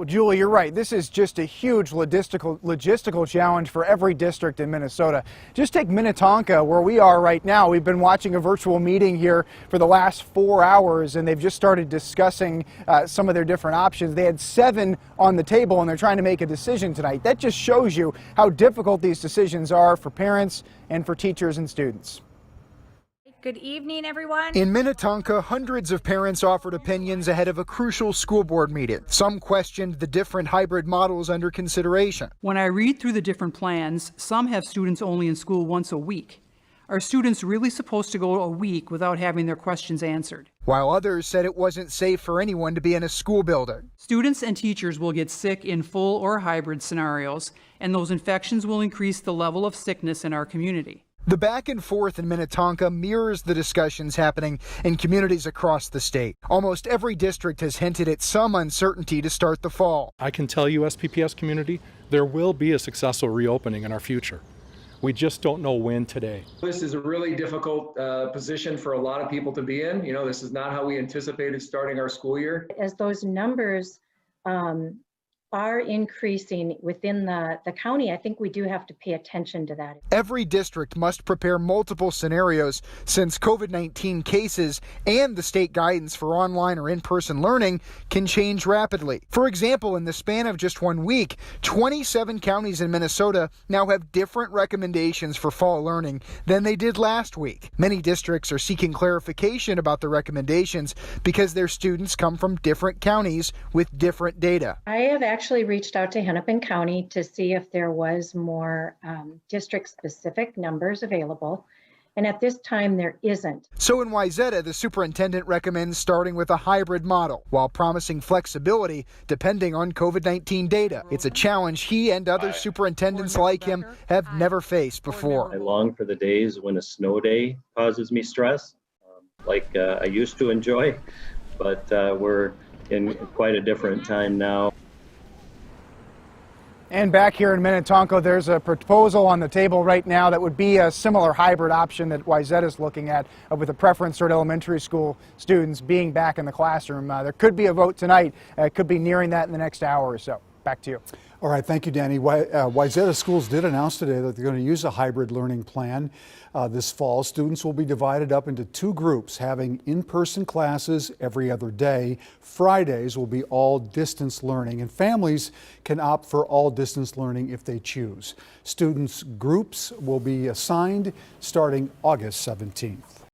Well, Julie, you're right. This is just a huge logistical challenge for every district in Minnesota. Just take Minnetonka, where we are right now. We've been watching a virtual meeting here for the last 4 hours, and they've just started discussing some of their different options. They had 7 on the table, and they're trying to make a decision tonight. That just shows you how difficult these decisions are for parents and for teachers and students. Good evening, everyone. In Minnetonka, hundreds of parents offered opinions ahead of a crucial school board meeting. Some questioned the different hybrid models under consideration. When I read through the different plans, some have students only in school once a week. Are students really supposed to go a week without having their questions answered? While others said it wasn't safe for anyone to be in a school building. Students and teachers will get sick in full or hybrid scenarios, and those infections will increase the level of sickness in our community. The back and forth in Minnetonka mirrors the discussions happening in communities across the state. Almost every district has hinted at some uncertainty to start the fall. I can tell you, SPPS community, there will be a successful reopening in our future. We just don't know when today. This is a really difficult position for a lot of people to be in. You know, this is not how we anticipated starting our school year. As those numbers are increasing within the county, I think we do have to pay attention to that. Every district must prepare multiple scenarios since COVID-19 cases and the state guidance for online or in-person learning can change rapidly. For example, in the span of just 1 week, 27 counties in Minnesota now have different recommendations for fall learning than they did last week. Many districts are seeking clarification about the recommendations because their students come from different counties with different data. I have actually reached out to Hennepin County to see if there was more district-specific numbers available, and at this time there isn't. So in Wayzata, the superintendent recommends starting with a hybrid model while promising flexibility depending on COVID-19 data. It's a challenge he and other superintendents like him have never faced before. I long for the days when a snow day causes me stress, like I used to enjoy, but we're in quite a different time now. And back here in Minnetonka, there's a proposal on the table right now that would be a similar hybrid option that Wayzata is looking at, with a preference toward elementary school students being back in the classroom. There could be a vote tonight. It could be nearing that in the next hour or so. Back to you. All right, thank you, Danny. Wayzata Schools did announce today that they're going to use a hybrid learning plan this fall. Students will be divided up into 2 groups, having in-person classes every other day. Fridays will be all distance learning, and families can opt for all distance learning if they choose. Students' groups will be assigned starting August 17th.